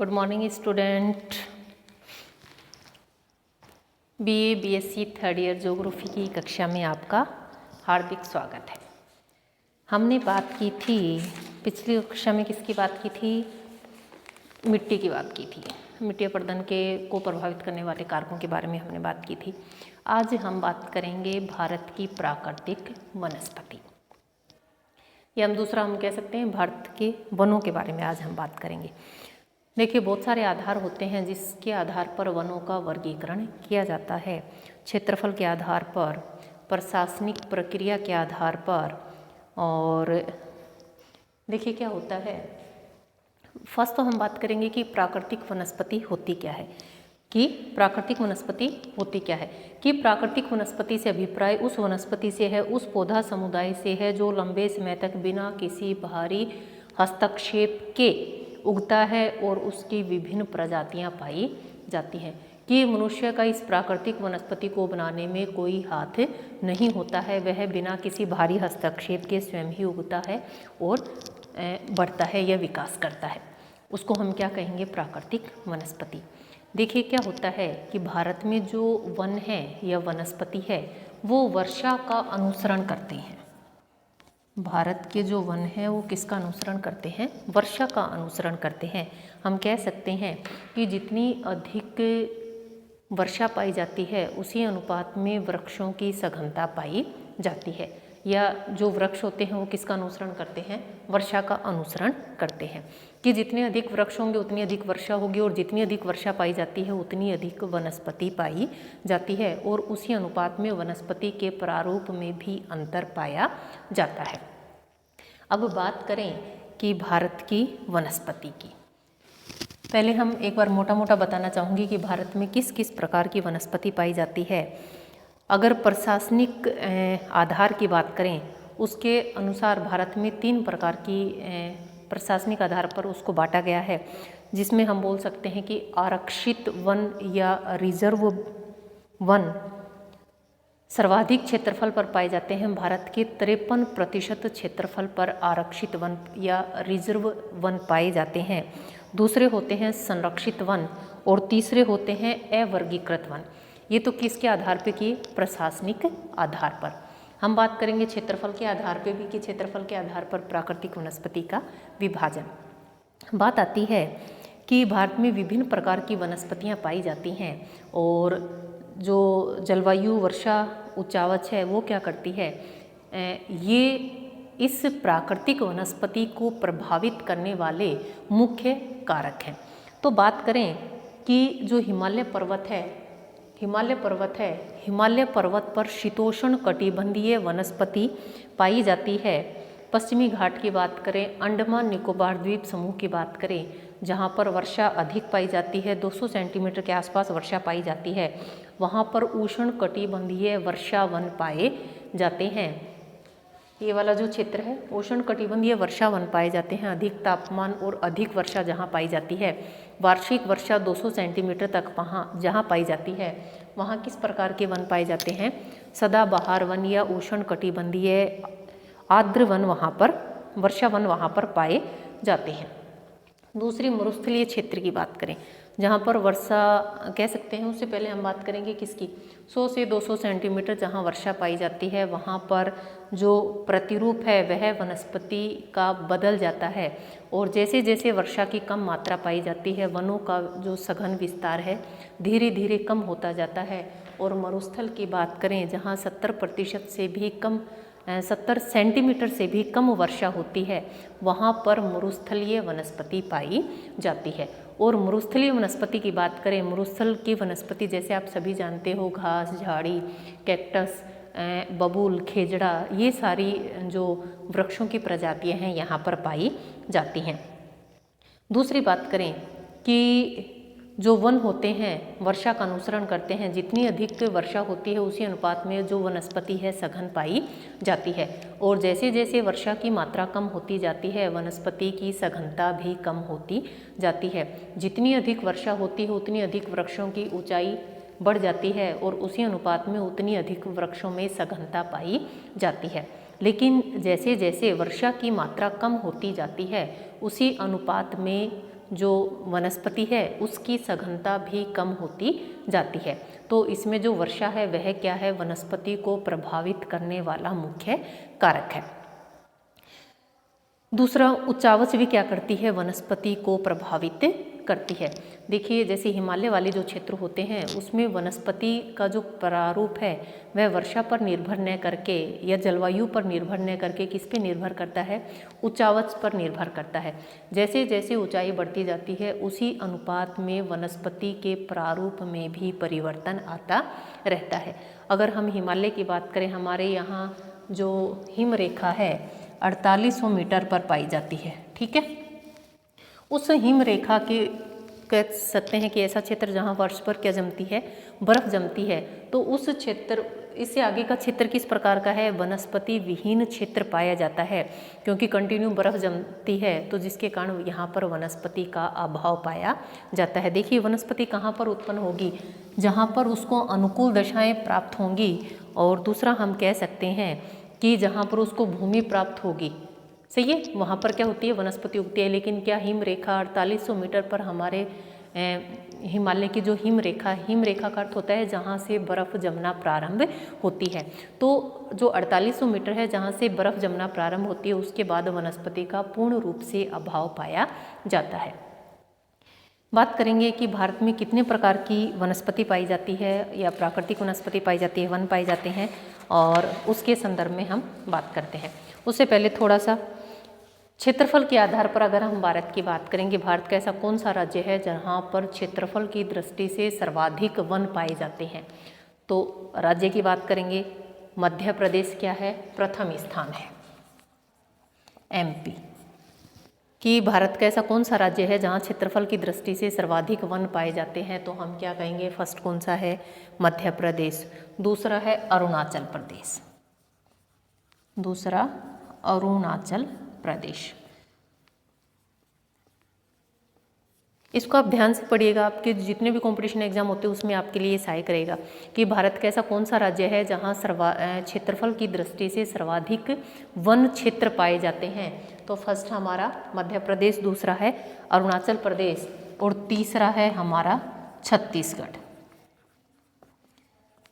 Good morning student. BA BSc third year geography की कक्षा में आपका हार्दिक स्वागत है। हमने बात की थी पिछली कक्षा में, किसकी बात की थी? मिट्टी की बात की थी। मिट्टी अपर्दन को प्रभावित करने वाले कारकों के बारे में हमने बात की थी। आज हम बात करेंगे भारत की प्राकृतिक वनस्पति, या हम कह सकते हैं भारत के वनों के बारे में आज हम बात करेंगे। देखिए, बहुत सारे आधार होते हैं जिसके आधार पर वनों का वर्गीकरण किया जाता है। क्षेत्रफल के आधार पर, प्रशासनिक प्रक्रिया के आधार पर। और देखिए क्या होता है, फर्स्ट तो हम बात करेंगे कि प्राकृतिक वनस्पति होती क्या है। कि प्राकृतिक वनस्पति होती क्या है कि प्राकृतिक वनस्पति से अभिप्राय उस वनस्पति से है, उस पौधा समुदाय से है जो लंबे समय तक बिना किसी बाहरी हस्तक्षेप के उगता है और उसकी विभिन्न प्रजातियां पाई जाती हैं। कि मनुष्य का इस प्राकृतिक वनस्पति को बनाने में कोई हाथ नहीं होता है, वह बिना किसी बाहरी हस्तक्षेप के स्वयं ही उगता है और बढ़ता है या विकास करता है। उसको हम क्या कहेंगे? प्राकृतिक वनस्पति। देखिए क्या होता है कि भारत में जो वन है या वनस्पति है वो वर्षा का अनुसरण करते हैं। भारत के जो वन है वो किसका अनुसरण करते हैं? वर्षा का अनुसरण करते हैं। हम कह सकते हैं कि जितनी अधिक वर्षा पाई जाती है उसी अनुपात में वृक्षों की सघनता पाई जाती है। या जो वृक्ष होते हैं वो किसका अनुसरण करते हैं? वर्षा का अनुसरण करते हैं। कि जितने अधिक वृक्ष होंगे उतनी अधिक वर्षा होगी, और जितनी अधिक वर्षा पाई जाती है उतनी अधिक वनस्पति पाई जाती है, और उसी अनुपात में वनस्पति के प्रारूप में भी अंतर पाया जाता है। अब बात करें कि भारत की वनस्पति की, पहले हम एक बार मोटा मोटा बताना चाहूँगी कि भारत में किस किस प्रकार की वनस्पति पाई जाती है। अगर प्रशासनिक आधार की बात करें उसके अनुसार भारत में 3 प्रकार की प्रशासनिक आधार पर उसको बांटा गया है, जिसमें हम बोल सकते हैं कि आरक्षित वन या रिजर्व वन सर्वाधिक क्षेत्रफल पर पाए जाते हैं। भारत के 53% क्षेत्रफल पर आरक्षित वन या रिजर्व वन पाए जाते हैं। दूसरे होते हैं संरक्षित वन, और तीसरे होते हैं अवर्गीकृत वन। ये तो किसके आधार पे? कि प्रशासनिक आधार पर। हम बात करेंगे क्षेत्रफल के आधार पे भी, कि क्षेत्रफल के आधार पर प्राकृतिक वनस्पति का विभाजन। बात आती है कि भारत में विभिन्न प्रकार की वनस्पतियां पाई जाती हैं, और जो जलवायु, वर्षा, उच्चावच है वो क्या करती है, ये इस प्राकृतिक वनस्पति को प्रभावित करने वाले मुख्य कारक हैं। तो बात करें कि जो हिमालय पर्वत है, हिमालय पर्वत पर शीतोष्ण कटिबंधीय वनस्पति पाई जाती है। पश्चिमी घाट की बात करें, अंडमान निकोबार द्वीप समूह की बात करें, जहाँ पर वर्षा अधिक पाई जाती है, 200 सेंटीमीटर के आसपास वर्षा पाई जाती है, वहाँ पर उष्ण कटिबंधीय वर्षा वन पाए जाते हैं। ये वाला जो क्षेत्र है उष्ण कटिबंधीय वर्षा वन पाए जाते हैं। अधिक तापमान और अधिक वर्षा जहाँ पाई जाती है, वार्षिक वर्षा 200 सेंटीमीटर तक वहाँ जहाँ पाई जाती है, वहाँ किस प्रकार के वन पाए जाते हैं? सदाबहार वन या उष्ण कटिबंधीय आर्द्र वन, वहाँ पर वर्षा वन वहाँ पर पाए जाते हैं। दूसरी मरुस्थलीय क्षेत्र की बात करें, जहाँ पर वर्षा कह सकते हैं, उससे पहले हम बात करेंगे किसकी? 100 से 200 सेंटीमीटर जहाँ वर्षा पाई जाती है, वहाँ पर जो प्रतिरूप है वह वनस्पति का बदल जाता है, और जैसे जैसे वर्षा की कम मात्रा पाई जाती है वनों का जो सघन विस्तार है धीरे धीरे कम होता जाता है। और मरुस्थल की बात करें जहाँ 70% से भी कम 70 सेंटीमीटर से भी कम वर्षा होती है, वहाँ पर मरुस्थलीय वनस्पति पाई जाती है। और मरुस्थलीय वनस्पति की बात करें, मरुस्थल की वनस्पति जैसे आप सभी जानते हो, घास, झाड़ी, कैक्टस, बबूल, खेजड़ा, ये सारी जो वृक्षों की प्रजातियां हैं यहाँ पर पाई जाती हैं। दूसरी बात करें कि जो वन होते हैं वर्षा का अनुसरण करते हैं, जितनी अधिक वर्षा होती है उसी अनुपात में जो वनस्पति है सघन पाई जाती है, और जैसे जैसे वर्षा की मात्रा कम होती जाती है वनस्पति की सघनता भी कम होती जाती है। जितनी अधिक वर्षा होती है उतनी अधिक वृक्षों की ऊंचाई बढ़ जाती है, और उसी अनुपात में उतनी अधिक वृक्षों में सघनता पाई जाती है। लेकिन जैसे जैसे वर्षा की मात्रा कम होती जाती है उसी अनुपात में जो वनस्पति है उसकी सघनता भी कम होती जाती है। तो इसमें जो वर्षा है वह क्या है, वनस्पति को प्रभावित करने वाला मुख्य कारक है। दूसरा, उच्चावच भी क्या करती है, वनस्पति को प्रभावित करती है। देखिए जैसे हिमालय वाले जो क्षेत्र होते हैं उसमें वनस्पति का जो प्रारूप है वह वर्षा पर निर्भर न करके या जलवायु पर निर्भर न करके किस पे निर्भर करता है, उच्चावच पर निर्भर करता है। जैसे जैसे ऊंचाई बढ़ती जाती है उसी अनुपात में वनस्पति के प्रारूप में भी परिवर्तन आता रहता है। अगर हम हिमालय की बात करें, हमारे यहाँ जो हिम रेखा है 4800 मीटर पर पाई जाती है, ठीक है। उस हिम रेखा के कह सकते हैं कि ऐसा क्षेत्र जहाँ वर्ष पर क्या जमती है, बर्फ जमती है। तो उस क्षेत्र, इससे आगे का क्षेत्र किस प्रकार का है, वनस्पति विहीन क्षेत्र पाया जाता है, क्योंकि कंटिन्यू बर्फ जमती है तो जिसके कारण यहाँ पर वनस्पति का अभाव पाया जाता है। देखिए वनस्पति कहाँ पर उत्पन्न होगी, जहाँ पर उसको अनुकूल दशाएं प्राप्त होंगी, और दूसरा हम कह सकते हैं कि जहाँ पर उसको भूमि प्राप्त होगी, सही है, वहाँ पर क्या होती है, वनस्पति उगती है। लेकिन क्या हिम रेखा 4800 मीटर पर हमारे हिमालय की जो हिम रेखा का अर्थ होता है जहाँ से बर्फ़ जमना प्रारंभ होती है। तो जो 4800 मीटर है जहाँ से बर्फ़ जमना प्रारंभ होती है उसके बाद वनस्पति का पूर्ण रूप से अभाव पाया जाता है। बात करेंगे कि भारत में कितने प्रकार की वनस्पति पाई जाती है या प्राकृतिक वनस्पति पाई जाती है, वन पाए जाते हैं, और उसके संदर्भ में हम बात करते हैं। उससे पहले थोड़ा सा क्षेत्रफल के आधार पर अगर हम भारत की बात करेंगे, भारत का ऐसा कौन सा राज्य है जहाँ पर क्षेत्रफल की दृष्टि से सर्वाधिक वन पाए जाते हैं। तो राज्य की बात करेंगे, मध्य प्रदेश क्या है, प्रथम स्थान है। MP कि भारत का ऐसा कौन सा राज्य है जहाँ क्षेत्रफल की दृष्टि से सर्वाधिक वन पाए जाते हैं, तो हम क्या कहेंगे, फर्स्ट कौन सा है, मध्य प्रदेश। दूसरा है अरुणाचल प्रदेश, दूसरा अरुणाचल प्रदेश। इसको आप ध्यान से पढ़िएगा, आपके जितने भी कंपटीशन एग्जाम होते हैं उसमें आपके लिए सहायक रहेगा कि भारत का ऐसा कौन सा राज्य है जहाँ क्षेत्रफल की दृष्टि से सर्वाधिक वन क्षेत्र पाए जाते हैं। तो फर्स्ट हमारा मध्य प्रदेश, दूसरा है अरुणाचल प्रदेश, और तीसरा है हमारा छत्तीसगढ़।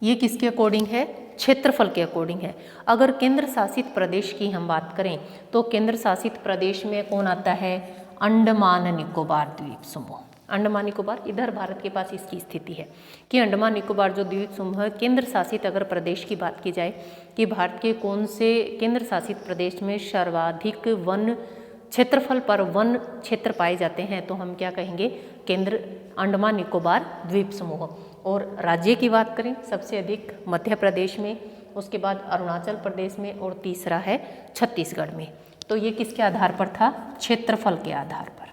ये किसके अकॉर्डिंग है, क्षेत्रफल के अकॉर्डिंग है। अगर केंद्र शासित प्रदेश की हम बात करें तो केंद्र शासित प्रदेश में कौन आता है, अंडमान निकोबार द्वीप समूह। अंडमान निकोबार, इधर भारत के पास इसकी स्थिति है कि अंडमान निकोबार जो द्वीप समूह है, केंद्र शासित अगर प्रदेश की बात की जाए कि भारत के कौन से केंद्र शासित प्रदेश में सर्वाधिक वन क्षेत्रफल पर वन क्षेत्र पाए जाते हैं, तो हम क्या कहेंगे, केंद्र अंडमान निकोबार द्वीप समूह। और राज्य की बात करें सबसे अधिक मध्य प्रदेश में, उसके बाद अरुणाचल प्रदेश में, और तीसरा है छत्तीसगढ़ में। तो ये किसके आधार पर था, क्षेत्रफल के आधार पर,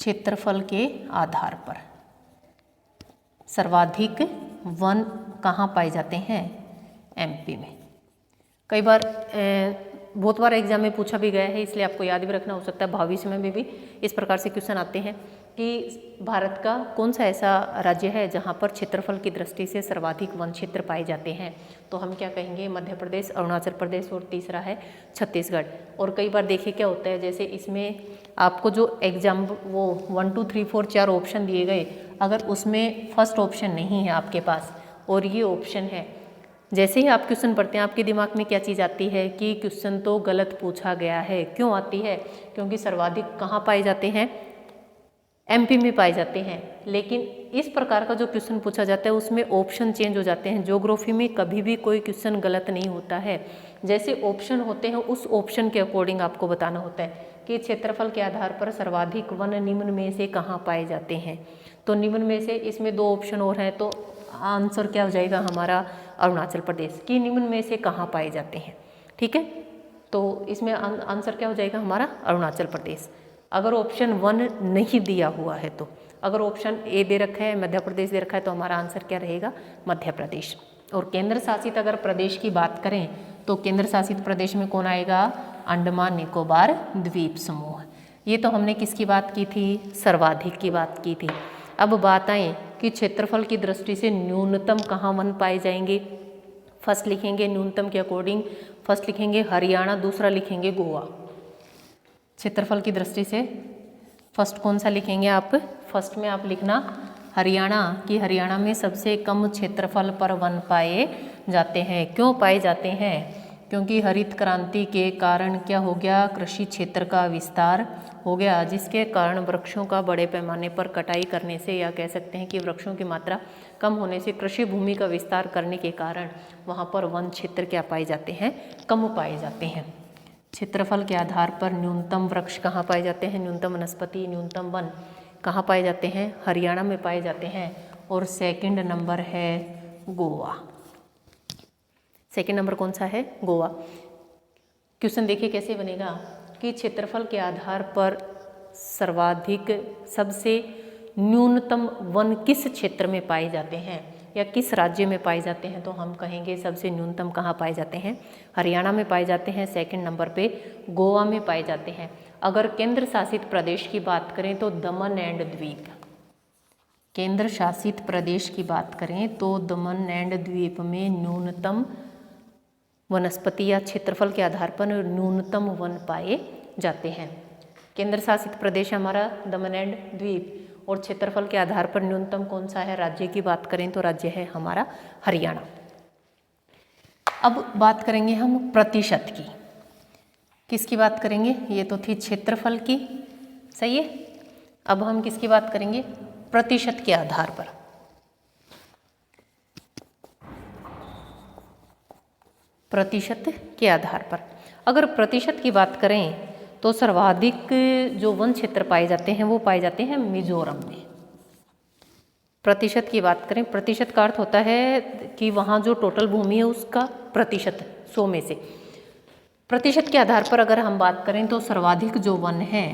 क्षेत्रफल के आधार पर सर्वाधिक वन कहाँ पाए जाते हैं, MP में। कई बार बहुत बार एग्जाम में पूछा भी गया है, इसलिए आपको याद भी रखना, हो सकता है भविष्य में भी इस प्रकार से क्वेश्चन आते हैं कि भारत का कौन सा ऐसा राज्य है जहाँ पर क्षेत्रफल की दृष्टि से सर्वाधिक वन क्षेत्र पाए जाते हैं, तो हम क्या कहेंगे, मध्य प्रदेश, अरुणाचल प्रदेश, और तीसरा है छत्तीसगढ़। और कई बार देखिए क्या होता है, जैसे इसमें आपको जो एग्जाम वो 1 2 3 4 4 ऑप्शन दिए गए, अगर उसमें फर्स्ट ऑप्शन नहीं है आपके पास और ये ऑप्शन है, जैसे ही आप क्वेश्चन पढ़ते हैं आपके दिमाग में क्या चीज़ आती है कि क्वेश्चन तो गलत पूछा गया है। क्यों आती है, क्योंकि सर्वाधिक कहाँ पाए जाते हैं, MP में पाए जाते हैं। लेकिन इस प्रकार का जो क्वेश्चन पूछा जाता है उसमें ऑप्शन चेंज हो जाते हैं। ज्योग्राफी में कभी भी कोई क्वेश्चन गलत नहीं होता है, जैसे ऑप्शन होते हैं उस ऑप्शन के अकॉर्डिंग आपको बताना होता है कि क्षेत्रफल के आधार पर सर्वाधिक वन निम्न में से कहाँ पाए जाते हैं। तो निम्न में से इसमें 2 ऑप्शन और हैं, तो आंसर क्या हो जाएगा हमारा, अरुणाचल प्रदेश की निम्न में से कहाँ पाए जाते हैं, ठीक है। तो इसमें आंसर क्या हो जाएगा हमारा, अरुणाचल प्रदेश। अगर ऑप्शन 1 नहीं दिया हुआ है, तो अगर ऑप्शन A दे रखा है, मध्य प्रदेश दे रखा है, तो हमारा आंसर क्या रहेगा, मध्य प्रदेश। और केंद्र शासित अगर प्रदेश की बात करें तो केंद्र शासित प्रदेश में कौन आएगा, अंडमान निकोबार द्वीप समूह। ये तो हमने किसकी बात की थी, सर्वाधिक की बात की थी। अब बात आए कि क्षेत्रफल की दृष्टि से न्यूनतम कहाँ वन पाए जाएंगे। फर्स्ट लिखेंगे न्यूनतम के अकॉर्डिंग, फर्स्ट लिखेंगे हरियाणा, दूसरा लिखेंगे गोवा। क्षेत्रफल की दृष्टि से फर्स्ट कौन सा लिखेंगे आप? फर्स्ट में आप लिखना हरियाणा, कि हरियाणा में सबसे कम क्षेत्रफल पर वन पाए जाते हैं। क्यों पाए जाते हैं? क्योंकि हरित क्रांति के कारण क्या हो गया? कृषि क्षेत्र का विस्तार हो गया, जिसके कारण वृक्षों का बड़े पैमाने पर कटाई करने से, या कह सकते हैं कि वृक्षों की मात्रा कम होने से, कृषि भूमि का विस्तार करने के कारण वहाँ पर वन क्षेत्र क्या पाए जाते हैं? कम पाए जाते हैं। क्षेत्रफल के आधार पर न्यूनतम वृक्ष कहाँ पाए जाते हैं? न्यूनतम वनस्पति, न्यूनतम वन कहाँ पाए जाते हैं? हरियाणा में पाए जाते हैं। और सेकंड नंबर है गोवा। सेकंड नंबर कौन सा है? गोवा। क्वेश्चन देखिए कैसे बनेगा कि क्षेत्रफल के आधार पर सर्वाधिक, सबसे न्यूनतम वन किस क्षेत्र में पाए जाते हैं या किस राज्य में पाए जाते हैं? तो हम कहेंगे सबसे न्यूनतम कहाँ पाए जाते हैं? हरियाणा में पाए जाते हैं। सेकंड नंबर पे गोवा में पाए जाते हैं। अगर केंद्र शासित प्रदेश की बात करें तो दमन एंड द्वीप। केंद्र शासित प्रदेश की बात करें तो दमन एंड द्वीप में न्यूनतम वनस्पति या क्षेत्रफल के आधार पर न्यूनतम वन पाए जाते हैं। केंद्र शासित प्रदेश हमारा दमन एंड द्वीप, और क्षेत्रफल के आधार पर न्यूनतम कौन सा है? राज्य की बात करें तो राज्य है हमारा हरियाणा। अब बात करेंगे हम प्रतिशत की। किसकी बात करेंगे? ये तो थी क्षेत्रफल की, सही है। अब हम किसकी बात करेंगे? प्रतिशत के आधार पर। प्रतिशत के आधार पर अगर प्रतिशत की बात करें तो सर्वाधिक जो वन क्षेत्र पाए जाते हैं वो पाए जाते हैं मिजोरम में। प्रतिशत की बात करें, प्रतिशत का अर्थ होता है कि वहाँ जो टोटल भूमि है उसका प्रतिशत, 100 में से। प्रतिशत के आधार पर अगर हम बात करें तो सर्वाधिक जो वन है,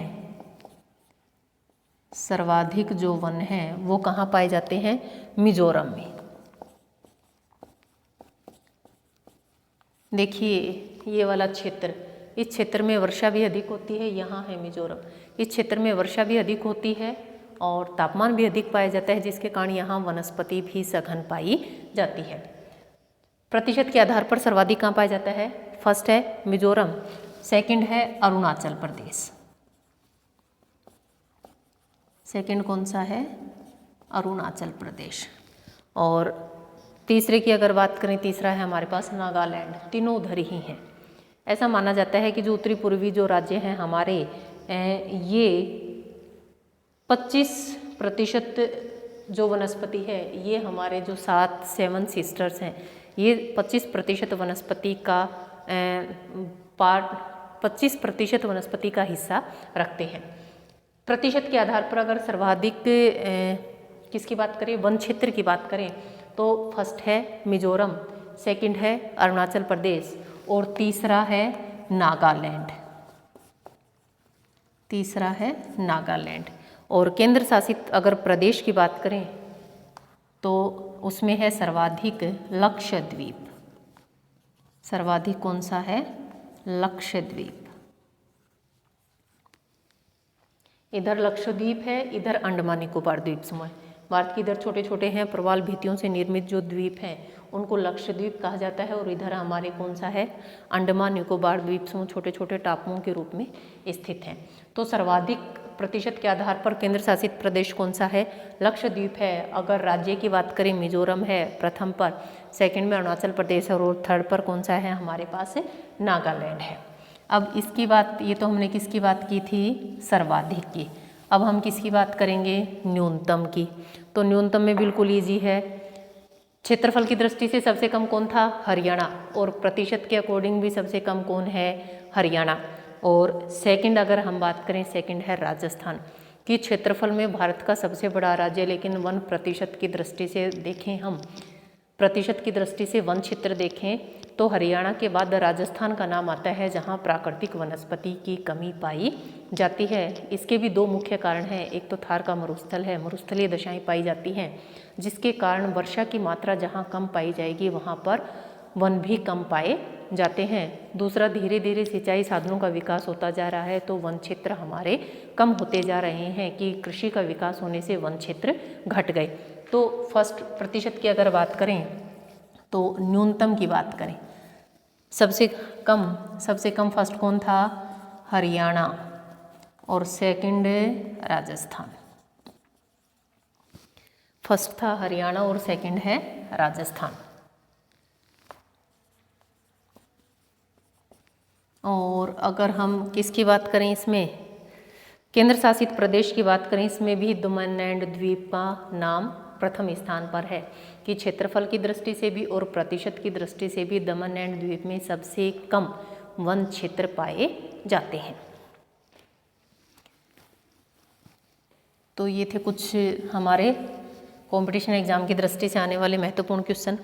सर्वाधिक जो वन है वो कहाँ पाए जाते हैं? मिजोरम में। देखिए ये वाला क्षेत्र, इस क्षेत्र में वर्षा भी अधिक होती है, यहाँ है मिजोरम। इस क्षेत्र में वर्षा भी अधिक होती है और तापमान भी अधिक पाया जाता है, जिसके कारण यहाँ वनस्पति भी सघन पाई जाती है। प्रतिशत के आधार पर सर्वाधिक कहाँ पाया जाता है? फर्स्ट है मिजोरम, सेकंड है अरुणाचल प्रदेश। सेकंड कौन सा है? अरुणाचल प्रदेश। और तीसरे की अगर बात करें, तीसरा है हमारे पास नागालैंड। तीनों उधर ही हैं। ऐसा माना जाता है कि जो उत्तरी पूर्वी जो राज्य हैं हमारे, ये 25% जो वनस्पति है, ये हमारे जो 7 सिस्टर्स हैं, ये 25% वनस्पति का पार्ट, 25% वनस्पति का हिस्सा रखते हैं। प्रतिशत के आधार पर अगर सर्वाधिक किसकी बात करें? वन क्षेत्र की बात करें तो फर्स्ट है मिजोरम, सेकंड है अरुणाचल प्रदेश और तीसरा है नागालैंड। तीसरा है नागालैंड। और केंद्र शासित अगर प्रदेश की बात करें तो उसमें है सर्वाधिक लक्षद्वीप। सर्वाधिक कौन सा है? लक्षद्वीप। इधर लक्षद्वीप है, इधर अंडमान निकोबार द्वीप समूह। भारत के इधर छोटे छोटे हैं प्रवाल भित्तियों से निर्मित जो द्वीप हैं उनको लक्षद्वीप कहा जाता है, और इधर हमारे कौन सा है? अंडमान निकोबार द्वीप समूह छोटे छोटे टापुओं के रूप में स्थित हैं। तो सर्वाधिक प्रतिशत के आधार पर केंद्र शासित प्रदेश कौन सा है? लक्षद्वीप है। अगर राज्य की बात करें मिजोरम है प्रथम पर, सेकंड में अरुणाचल प्रदेश और थर्ड पर कौन सा है हमारे पास? नागालैंड है। अब इसकी बात, ये तो हमने किसकी बात की थी? सर्वाधिक की। अब हम किसकी बात करेंगे? न्यूनतम की। तो न्यूनतम में बिल्कुल ईजी है। क्षेत्रफल की दृष्टि से सबसे कम कौन था? हरियाणा। और प्रतिशत के अकॉर्डिंग भी सबसे कम कौन है? हरियाणा। और सेकंड अगर हम बात करें, सेकंड है राजस्थान, कि क्षेत्रफल में भारत का सबसे बड़ा राज्य, लेकिन वन प्रतिशत की दृष्टि से देखें, हम प्रतिशत की दृष्टि से वन क्षेत्र देखें तो हरियाणा के बाद राजस्थान का नाम आता है, जहां प्राकृतिक वनस्पति की कमी पाई जाती है। इसके भी दो मुख्य कारण हैं। एक तो थार का मरुस्थल है, मरुस्थलीय दशाएं पाई जाती हैं, जिसके कारण वर्षा की मात्रा जहां कम पाई जाएगी वहां पर वन भी कम पाए जाते हैं। दूसरा, धीरे धीरे सिंचाई साधनों का विकास होता जा रहा है, तो वन क्षेत्र हमारे कम होते जा रहे हैं, कि कृषि का विकास होने से वन क्षेत्र घट गए। तो फर्स्ट प्रतिशत की अगर बात करें तो न्यूनतम की बात करें, सबसे कम फर्स्ट कौन था? हरियाणा। और सेकंड है राजस्थान। फर्स्ट था हरियाणा और सेकंड है राजस्थान। और अगर हम किसकी बात करें, इसमें केंद्र शासित प्रदेश की बात करें, इसमें भी दमन एंड द्वीप का नाम प्रथम स्थान पर है कि क्षेत्रफल की दृष्टि से भी और प्रतिशत की दृष्टि से भी दमन एंड द्वीप में सबसे कम वन क्षेत्र पाए जाते हैं। तो ये थे कुछ हमारे कंपटीशन एग्जाम की दृष्टि से आने वाले महत्वपूर्ण क्वेश्चन।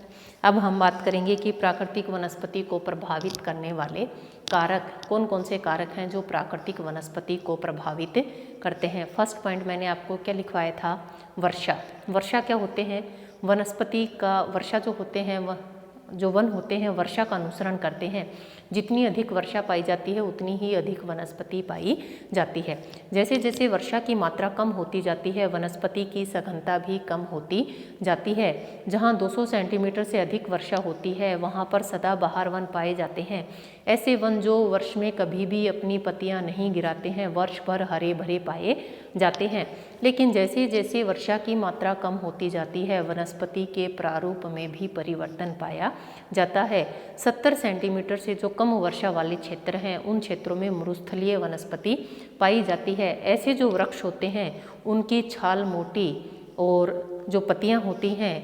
अब हम बात करेंगे कि प्राकृतिक वनस्पति को प्रभावित करने वाले कारक कौन कौन से कारक हैं जो प्राकृतिक वनस्पति को प्रभावित करते हैं। फर्स्ट पॉइंट मैंने आपको क्या लिखवाया था, वर्षा। वर्षा क्या होते हैं, वनस्पति का वर्षा जो होते हैं वह जो वन होते हैं वर्षा का अनुसरण करते हैं। जितनी अधिक वर्षा पाई जाती है उतनी ही अधिक वनस्पति पाई जाती है। जैसे जैसे वर्षा की मात्रा कम होती जाती है वनस्पति की सघनता भी कम होती जाती है। जहाँ 200 सेंटीमीटर से अधिक वर्षा होती है वहाँ पर सदाबहार वन पाए जाते हैं। ऐसे वन जो वर्ष में कभी भी अपनी पत्तियाँ नहीं गिराते हैं, वर्ष भर हरे भरे पाए जाते हैं। लेकिन जैसे जैसे वर्षा की मात्रा कम होती जाती है वनस्पति के प्रारूप में भी परिवर्तन पाया जाता है। 70 सेंटीमीटर से जो कम वर्षा वाले क्षेत्र हैं उन क्षेत्रों में मरुस्थलीय वनस्पति पाई जाती है। ऐसे जो वृक्ष होते हैं उनकी छाल मोटी और जो पत्तियां होती हैं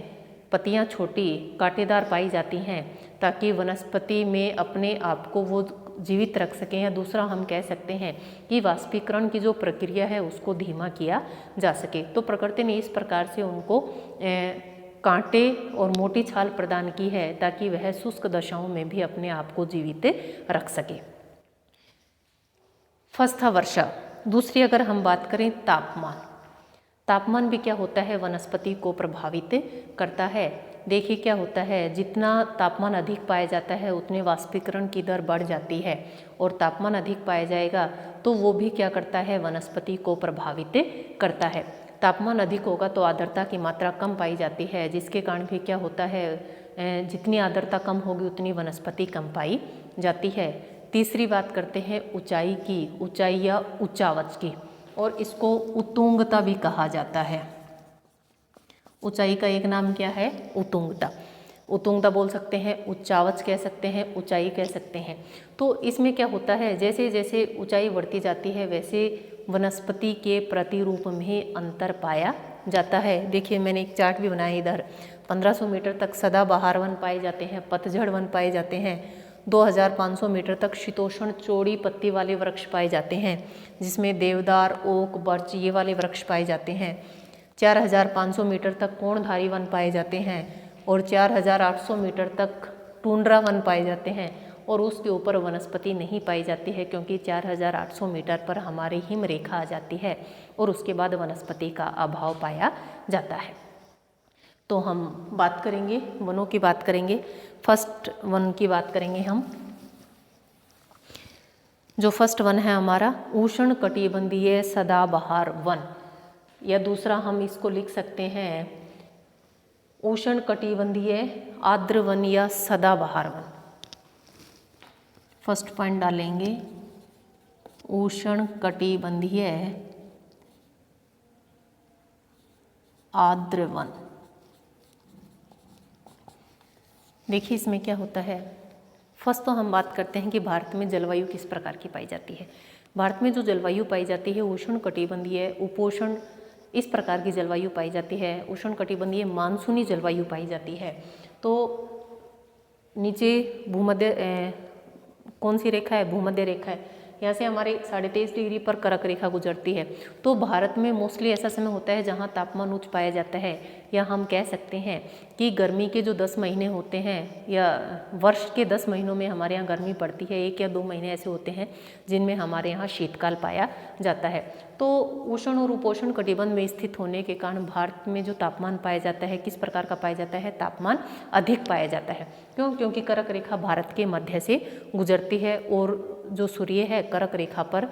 पत्तियां छोटी कांटेदार पाई जाती हैं ताकि वनस्पति में अपने आप को वो जीवित रख सकें। या दूसरा हम कह सकते हैं कि वाष्पीकरण की जो प्रक्रिया है उसको धीमा किया जा सके। तो प्रकृति ने इस प्रकार से उनको कांटे और मोटी छाल प्रदान की है ताकि वह शुष्क दशाओं में भी अपने आप को जीवित रख सके। फर्स्ट था वर्षा। दूसरी अगर हम बात करें तापमान, तापमान भी क्या होता है वनस्पति को प्रभावित करता है। देखिए क्या होता है, जितना तापमान अधिक पाया जाता है उतने वाष्पीकरण की दर बढ़ जाती है और तापमान अधिक पाया जाएगा तो वो भी क्या करता है वनस्पति को प्रभावित करता है। तापमान अधिक होगा तो आर्द्रता की मात्रा कम पाई जाती है जिसके कारण भी क्या होता है जितनी आर्द्रता कम होगी उतनी वनस्पति कम पाई जाती है। तीसरी बात करते हैं ऊंचाई की, ऊंचाई या उच्चावच की, और इसको उत्तुंगता भी कहा जाता है। ऊंचाई का एक नाम क्या है, उत्तुंगता। उत्तुंगता बोल सकते हैं, उच्चावच कह सकते हैं, ऊंचाई कह सकते हैं। तो इसमें क्या होता है जैसे जैसे ऊंचाई बढ़ती जाती है वैसे वनस्पति के प्रतिरूप में अंतर पाया जाता है। देखिए मैंने एक चार्ट भी बनाया इधर। 1500 मीटर तक सदाबहार वन पाए जाते हैं, पतझड़ वन पाए जाते हैं। 2500 मीटर तक शीतोष्ण चौड़ी पत्ती वाले वृक्ष पाए जाते हैं जिसमें देवदार, ओक, बर्च ये वाले वृक्ष पाए जाते हैं। 4500 मीटर तक कोणधारी वन पाए जाते हैं और 4800 मीटर तक टुंड्रा वन पाए जाते हैं। और उसके ऊपर वनस्पति नहीं पाई जाती है क्योंकि 4800 मीटर पर हमारी हिम रेखा आ जाती है और उसके बाद वनस्पति का अभाव पाया जाता है। तो हम बात करेंगे वनों की बात करेंगे। फर्स्ट वन की बात करेंगे हम। जो फर्स्ट वन है हमारा उष्ण कटिबंधीय सदाबहार वन, या दूसरा हम इसको लिख सकते हैं उष्ण कटिबंधीय आर्द्र वन या सदाबहार वन। फर्स्ट पॉइंट डालेंगे उष्ण कटिबंधीय आर्द्र वन। देखिए इसमें क्या होता है, फर्स्ट तो हम बात करते हैं कि भारत में जलवायु किस प्रकार की पाई जाती है। भारत में जो जलवायु पाई जाती है उष्ण कटिबंधीय, उपोष्ण, इस प्रकार की जलवायु पाई जाती है। उष्ण कटिबंधीय मानसूनी जलवायु पाई जाती है। तो नीचे भूमध्य कौन सी रेखा है, भूमध्य रेखा है, यहाँ से हमारे 23.5 डिग्री पर कर्क रेखा गुजरती है। तो भारत में मोस्टली ऐसा समय होता है जहाँ तापमान उच्च पाया जाता है, या हम कह सकते हैं कि गर्मी के जो 10 महीने होते हैं या वर्ष के 10 महीनों में हमारे यहाँ गर्मी पड़ती है, 1 या 2 महीने ऐसे होते हैं जिनमें हमारे यहाँ शीतकाल पाया जाता है। तो उष्ण और उपोष्ण कटिबंध में स्थित होने के कारण भारत में जो तापमान पाया जाता है किस प्रकार का पाया जाता है, तापमान अधिक पाया जाता है। क्यों? क्योंकि कर्क रेखा भारत के मध्य से गुजरती है और जो सूर्य है कर्क रेखा पर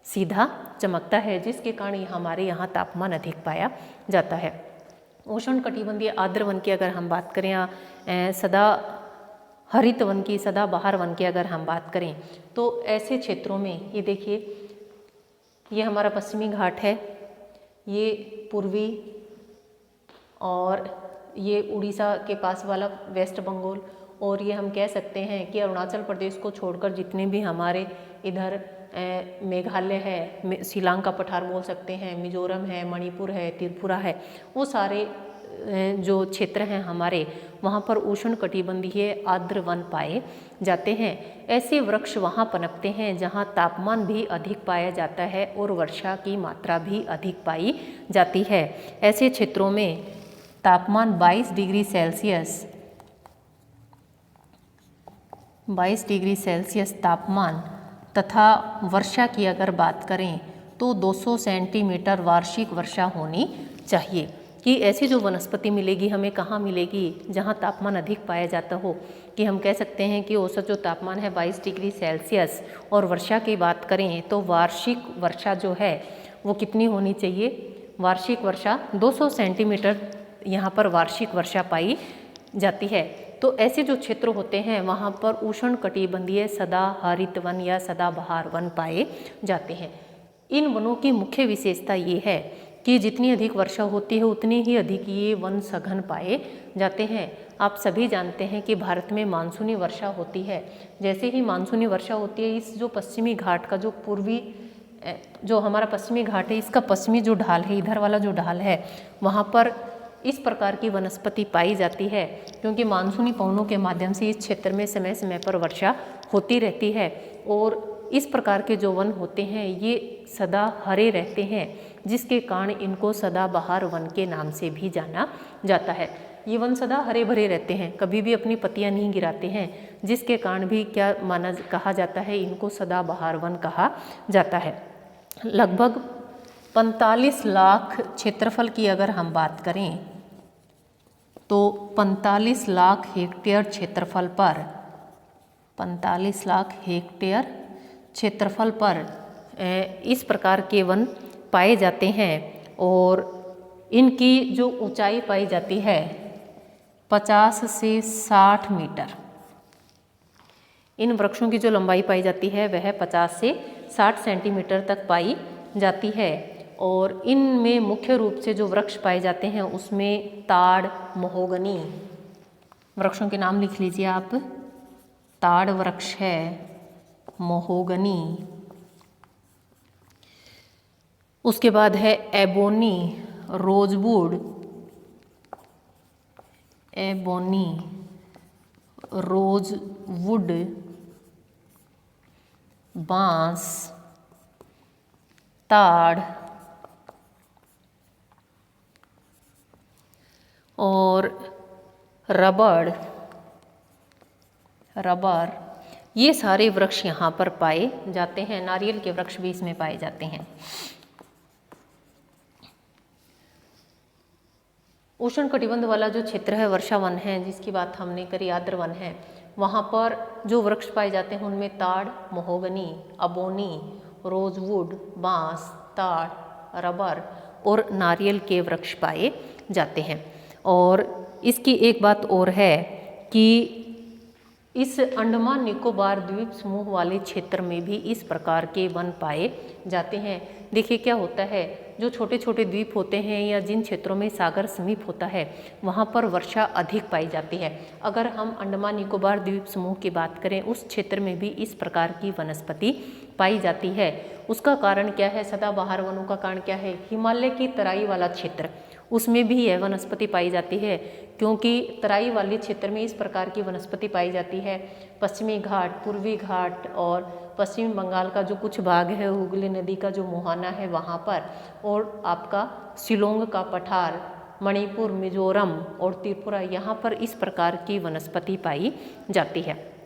सीधा चमकता है जिसके कारण हमारे यहाँ तापमान अधिक पाया जाता है। उष्ण कटिबंधीय आर्द्र वन की अगर हम बात करें, सदा हरित वन की, सदाबहार वन की अगर हम बात करें तो ऐसे क्षेत्रों में ये देखिए ये हमारा पश्चिमी घाट है, ये पूर्वी, और ये उड़ीसा के पास वाला वेस्ट बंगाल, और ये हम कह सकते हैं कि अरुणाचल प्रदेश को छोड़कर जितने भी हमारे इधर मेघालय है, शिलांग का पठार बोल सकते हैं, मिजोरम है, मणिपुर है, त्रिपुरा है, वो सारे जो क्षेत्र हैं हमारे, वहाँ पर उष्णकटिबंधीय आर्द्र वन पाए जाते हैं। ऐसे वृक्ष वहाँ पनपते हैं जहाँ तापमान भी अधिक पाया जाता है और वर्षा की मात्रा भी अधिक पाई जाती है। ऐसे क्षेत्रों में तापमान 22 डिग्री सेल्सियस तापमान तथा वर्षा की अगर बात करें तो 200 सेंटीमीटर वार्षिक वर्षा होनी चाहिए। कि ऐसी जो वनस्पति मिलेगी हमें कहाँ मिलेगी, जहाँ तापमान अधिक पाया जाता हो, कि हम कह सकते हैं कि औसत जो तापमान है 22 डिग्री सेल्सियस, और वर्षा की बात करें तो वार्षिक वर्षा जो है वो कितनी होनी चाहिए, वार्षिक वर्षा 200 सेंटीमीटर यहाँ पर वार्षिक वर्षा पाई जाती है। तो ऐसे जो क्षेत्र होते हैं वहाँ पर उष्णकटिबंधीय सदाहरित वन या सदाबहार वन पाए जाते हैं। इन वनों की मुख्य विशेषता ये है कि जितनी अधिक वर्षा होती है उतनी ही अधिक ये वन सघन पाए जाते हैं। आप सभी जानते हैं कि भारत में मानसूनी वर्षा होती है। जैसे ही मानसूनी वर्षा होती है, इस जो पश्चिमी घाट का जो पूर्वी जो हमारा पश्चिमी घाट है, इसका पश्चिमी जो ढाल है, इधर वाला जो ढाल है, वहाँ पर इस प्रकार की वनस्पति पाई जाती है, क्योंकि मानसूनी पवनों के माध्यम से इस क्षेत्र में समय समय पर वर्षा होती रहती है। और इस प्रकार के जो वन होते हैं ये सदा हरे रहते हैं, जिसके कारण इनको सदाबहार वन के नाम से भी जाना जाता है। ये वन सदा हरे भरे रहते हैं, कभी भी अपनी पत्तियां नहीं गिराते हैं, जिसके कारण भी क्या कहा जाता है, इनको सदाबहार वन कहा जाता है। लगभग 45 लाख क्षेत्रफल की अगर हम बात करें तो 45 लाख हेक्टेयर क्षेत्रफल पर 45 लाख हेक्टेयर क्षेत्रफल पर इस प्रकार के वन पाए जाते हैं। और इनकी जो ऊंचाई पाई जाती है 50 से 60 मीटर। इन वृक्षों की जो लंबाई पाई जाती है वह 50 से 60 सेंटीमीटर तक पाई जाती है। और इनमें मुख्य रूप से जो वृक्ष पाए जाते हैं उसमें ताड़, महोगनी, वृक्षों के नाम लिख लीजिए आप। ताड़ वृक्ष है, महोगनी, उसके बाद है एबोनी, रोजवुड, एबोनी, रोजवुड, बांस, ताड़ और रबड़, ये सारे वृक्ष यहाँ पर पाए जाते हैं। नारियल के वृक्ष भी इसमें पाए जाते हैं। उष्णकटिबंध वाला जो क्षेत्र है वर्षा वन है, जिसकी बात हमने करी, आर्द्र वन है, वहाँ पर जो वृक्ष पाए जाते हैं उनमें ताड़, महोगनी, अबोनी, रोजवुड, बांस, ताड़, रबर और नारियल के वृक्ष पाए जाते हैं। और इसकी एक बात और है कि इस अंडमान निकोबार द्वीप समूह वाले क्षेत्र में भी इस प्रकार के वन पाए जाते हैं। देखिए क्या होता है, जो छोटे छोटे द्वीप होते हैं या जिन क्षेत्रों में सागर समीप होता है वहाँ पर वर्षा अधिक पाई जाती है। अगर हम अंडमान निकोबार द्वीप समूह की बात करें, उस क्षेत्र में भी इस प्रकार की वनस्पति पाई जाती है। उसका कारण क्या है, सदाबहार वनों का कारण क्या है, हिमालय की तराई वाला क्षेत्र, उसमें भी यह वनस्पति पाई जाती है, क्योंकि तराई वाले क्षेत्र में इस प्रकार की वनस्पति पाई जाती है। पश्चिमी घाट, पूर्वी घाट और पश्चिम बंगाल का जो कुछ भाग है, हुगली नदी का जो मुहाना है वहाँ पर, और आपका शिलोंग का पठार, मणिपुर, मिजोरम और त्रिपुरा, यहाँ पर इस प्रकार की वनस्पति पाई जाती है।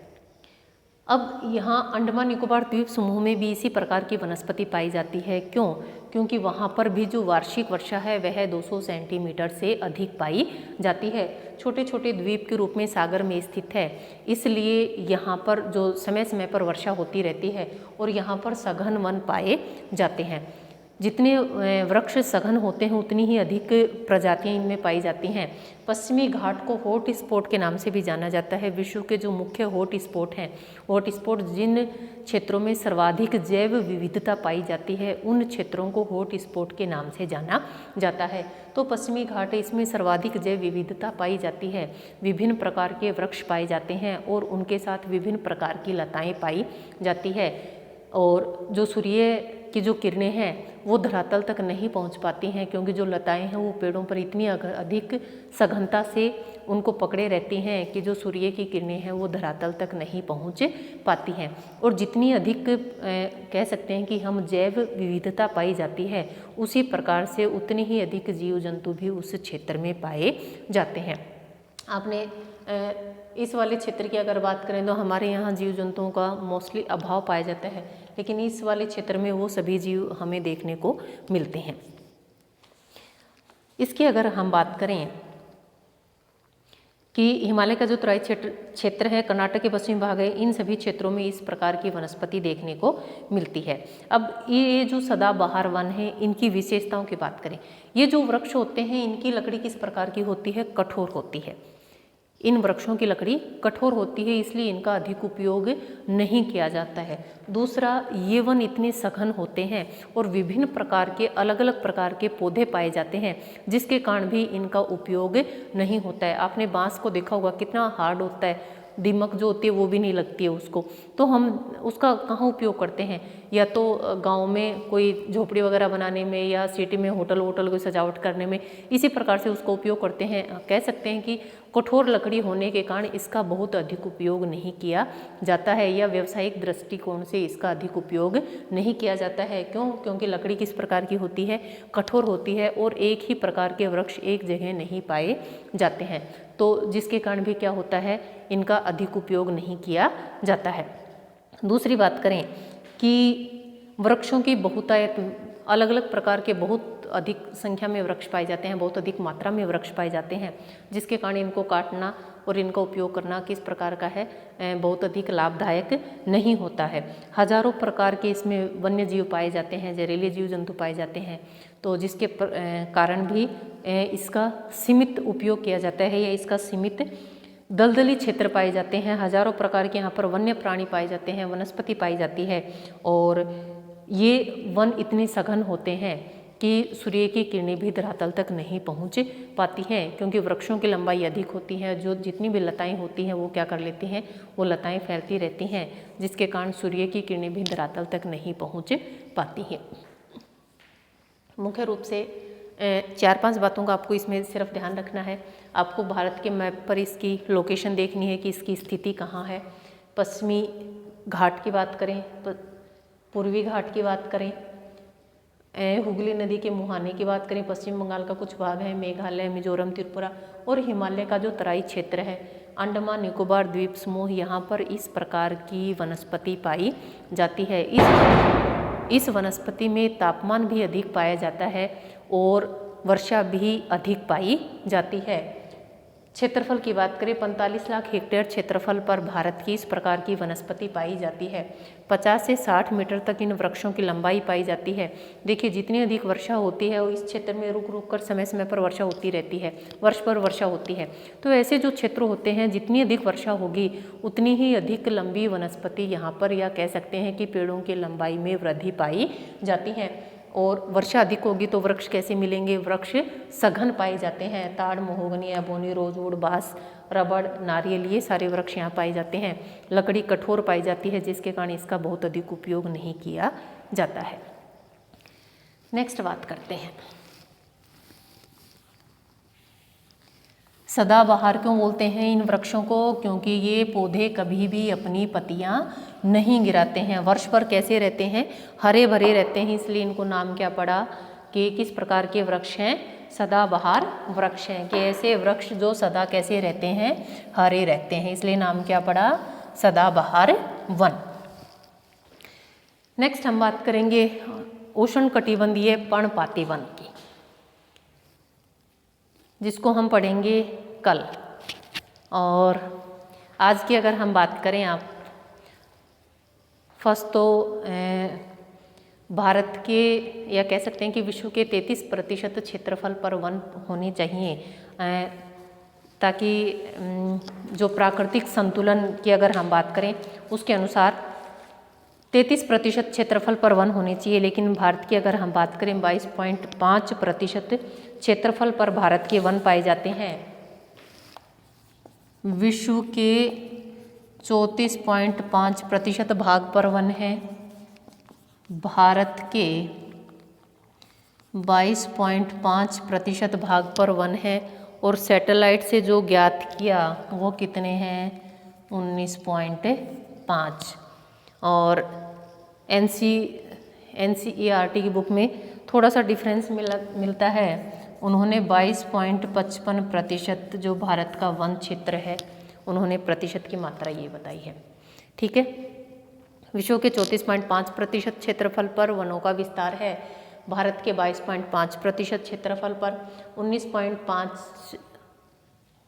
अब यहाँ अंडमान निकोबार द्वीप समूह में भी इसी प्रकार की वनस्पति पाई जाती है। क्यों? क्योंकि वहाँ पर भी जो वार्षिक वर्षा है वह 200 सेंटीमीटर से अधिक पाई जाती है। छोटे छोटे द्वीप के रूप में सागर में स्थित है, इसलिए यहाँ पर जो समय समय पर वर्षा होती रहती है और यहाँ पर सघन वन पाए जाते हैं। जितने वृक्ष सघन होते हैं उतनी ही अधिक प्रजातियां इनमें पाई जाती हैं। पश्चिमी घाट को हॉट स्पॉट के नाम से भी जाना जाता है। विश्व के जो मुख्य हॉट स्पॉट हैं, हॉट स्पॉट जिन क्षेत्रों में सर्वाधिक जैव विविधता पाई जाती है उन क्षेत्रों को हॉट स्पॉट के नाम से जाना जाता है। तो पश्चिमी घाट, इसमें सर्वाधिक जैव विविधता पाई जाती है। विभिन्न प्रकार के वृक्ष पाए जाते हैं और उनके साथ विभिन्न प्रकार की लताएँ पाई जाती है। और जो सूर्य की जो किरणें हैं वो धरातल तक नहीं पहुंच पाती हैं, क्योंकि जो लताएं हैं वो पेड़ों पर इतनी अधिक सघनता से उनको पकड़े रहती हैं कि जो सूर्य की किरणें हैं वो धरातल तक नहीं पहुंच पाती हैं। और जितनी अधिक कह सकते हैं कि हम जैव विविधता पाई जाती है, उसी प्रकार से उतने ही अधिक जीव जंतु भी उस क्षेत्र में पाए जाते हैं। आपने इस वाले क्षेत्र की अगर बात करें तो हमारे यहाँ जीव जंतुओं का मोस्टली अभाव पाया जाता है, लेकिन इस वाले क्षेत्र में वो सभी जीव हमें देखने को मिलते हैं। इसकी अगर हम बात करें कि हिमालय का जो तराई क्षेत्र है, कर्नाटक के पश्चिमी भाग है, इन सभी क्षेत्रों में इस प्रकार की वनस्पति देखने को मिलती है। अब ये जो सदाबहार वन है, इनकी विशेषताओं की बात करें। ये जो वृक्ष होते हैं इनकी लकड़ी किस प्रकार की होती है? कठोर होती है। इन वृक्षों की लकड़ी कठोर होती है, इसलिए इनका अधिक उपयोग नहीं किया जाता है। दूसरा, ये वन इतने सघन होते हैं और विभिन्न प्रकार के अलग अलग प्रकार के पौधे पाए जाते हैं, जिसके कारण भी इनका उपयोग नहीं होता है। आपने बांस को देखा होगा कितना हार्ड होता है, दीमक जो होती है वो भी नहीं लगती है उसको, तो हम उसका कहाँ उपयोग करते हैं? या तो गांव में कोई झोपड़ी वगैरह बनाने में या सिटी में होटल की सजावट करने में, इसी प्रकार से उसका उपयोग करते हैं। कह सकते हैं कि कठोर लकड़ी होने के कारण इसका बहुत अधिक उपयोग नहीं किया जाता है, या व्यावसायिक दृष्टिकोण से इसका अधिक उपयोग नहीं किया जाता है। क्यों? क्योंकि लकड़ी किस प्रकार की होती है? कठोर होती है, और एक ही प्रकार के वृक्ष एक जगह नहीं पाए जाते हैं, तो जिसके कारण भी क्या होता है, इनका अधिक उपयोग नहीं किया जाता है। दूसरी बात करें कि वृक्षों की बहुतायत, अलग अलग प्रकार के बहुत अधिक संख्या में वृक्ष पाए जाते हैं, बहुत अधिक मात्रा में वृक्ष पाए जाते हैं, जिसके कारण इनको काटना और इनका उपयोग करना किस प्रकार का है? बहुत अधिक लाभदायक नहीं होता है। हजारों प्रकार के इसमें वन्य जीव पाए जाते हैं, जहरीले जीव जंतु पाए जाते हैं, तो जिसके कारण भी इसका सीमित उपयोग किया जाता है, या इसका सीमित दलदली क्षेत्र पाए जाते हैं। हजारों प्रकार के यहाँ पर वन्य प्राणी पाए जाते हैं, वनस्पति पाई जाती है, और ये वन इतने सघन होते हैं कि सूर्य की किरणें भी धरातल तक नहीं पहुँच पाती हैं, क्योंकि वृक्षों की लंबाई अधिक होती है। जो जितनी भी लताएं होती हैं वो क्या कर लेती हैं? वो लताएं फैलती रहती हैं, जिसके कारण सूर्य की किरणें भी धरातल तक नहीं पहुँच पाती हैं। मुख्य रूप से 4-5 बातों का आपको इसमें सिर्फ ध्यान रखना है। आपको भारत के मैप पर इसकी लोकेशन देखनी है कि इसकी स्थिति कहाँ है। पश्चिमी घाट की बात करें, पूर्वी घाट की बात करें, हुगली नदी के मुहाने की बात करें, पश्चिम बंगाल का कुछ भाग है, मेघालय, मिजोरम, त्रिपुरा, और हिमालय का जो तराई क्षेत्र है, अंडमान निकोबार द्वीप समूह, यहाँ पर इस प्रकार की वनस्पति पाई जाती है। इस वनस्पति में तापमान भी अधिक पाया जाता है और वर्षा भी अधिक पाई जाती है। क्षेत्रफल की बात करें, 45 लाख हेक्टेयर क्षेत्रफल पर भारत की इस प्रकार की वनस्पति पाई जाती है। 50 से 60 मीटर तक इन वृक्षों की लंबाई पाई जाती है। देखिए, जितनी अधिक वर्षा होती है इस क्षेत्र में रुक रुक कर समय समय पर वर्षा होती रहती है, वर्ष पर वर्षा होती है। तो ऐसे जो क्षेत्र होते हैं, जितनी अधिक वर्षा होगी उतनी ही अधिक लंबी वनस्पति यहाँ पर, या कह सकते हैं कि पेड़ों की लंबाई में वृद्धि पाई जाती है। और वर्षा अधिक होगी तो वृक्ष कैसे मिलेंगे? वृक्ष सघन पाए जाते हैं। ताड़, महोगनी, एबोनी, रोजवुड, बांस, रबड़, नारियल, ये सारे वृक्ष यहाँ पाए जाते हैं। लकड़ी कठोर पाई जाती है, जिसके कारण इसका बहुत अधिक उपयोग नहीं किया जाता है। नेक्स्ट बात करते हैं, सदाबहार क्यों बोलते हैं इन वृक्षों को? क्योंकि ये पौधे कभी भी अपनी पत्तियां नहीं गिराते हैं, वर्ष भर कैसे रहते हैं? हरे भरे रहते हैं, इसलिए इनको नाम क्या पड़ा कि किस प्रकार के वृक्ष हैं? सदाबहार वृक्ष हैं। कि ऐसे वृक्ष जो सदा कैसे रहते हैं? हरे रहते हैं, इसलिए नाम क्या पड़ा? सदाबहार वन। नेक्स्ट हम बात करेंगे उष्णकटिबंधीय पर्णपाती वन की, जिसको हम पढ़ेंगे कल। और आज की अगर हम बात करें, आप फर्स्ट तो भारत के या कह सकते हैं कि विश्व के 33% क्षेत्रफल पर वन होने चाहिए, ताकि जो प्राकृतिक संतुलन की अगर हम बात करें उसके अनुसार 33% क्षेत्रफल पर वन होने चाहिए। लेकिन भारत की अगर हम बात करें 22.5% क्षेत्रफल पर भारत के वन पाए जाते हैं। विश्व के 34.5% भाग पर वन है, भारत के 22.5% भाग पर वन है, और सैटेलाइट से जो ज्ञात किया वो कितने हैं 19.5। और NCERT की बुक में थोड़ा सा डिफरेंस मिलता है, उन्होंने 22.55% जो भारत का वन क्षेत्र है उन्होंने प्रतिशत की मात्रा ये बताई है। ठीक है, विश्व के 34.5% क्षेत्रफल पर वनों का विस्तार है, भारत के 22.5% क्षेत्रफल पर 19.5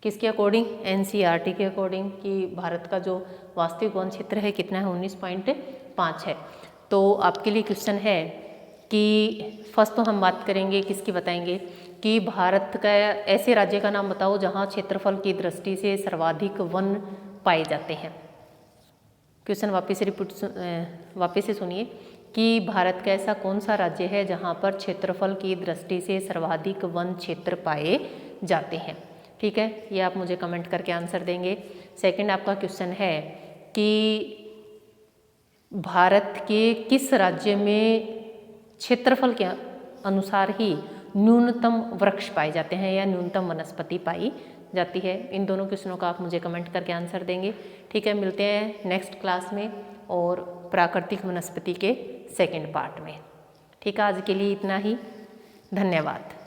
किसके अकॉर्डिंग, NCERT के अकॉर्डिंग कि भारत का जो वास्तविक वन क्षेत्र है कितना है 19.5 है। तो आपके लिए क्वेश्चन है कि फर्स्ट तो हम बात करेंगे किसकी बताएंगे कि भारत का ऐसे राज्य का नाम बताओ जहां क्षेत्रफल की दृष्टि से सर्वाधिक वन पाए जाते हैं। क्वेश्चन वापस से सुनिए कि भारत का ऐसा कौन सा राज्य है जहां पर क्षेत्रफल की दृष्टि से सर्वाधिक वन क्षेत्र पाए जाते हैं। ठीक है, ये आप मुझे कमेंट करके आंसर देंगे। सेकंड आपका क्वेश्चन है कि भारत के किस राज्य में क्षेत्रफल के अनुसार ही न्यूनतम वृक्ष पाए जाते हैं या न्यूनतम वनस्पति पाई जाती है। इन दोनों क्वेश्चनों का आप मुझे कमेंट करके आंसर देंगे। ठीक है, मिलते हैं नेक्स्ट क्लास में और प्राकृतिक वनस्पति के सेकंड पार्ट में। ठीक है, आज के लिए इतना ही, धन्यवाद।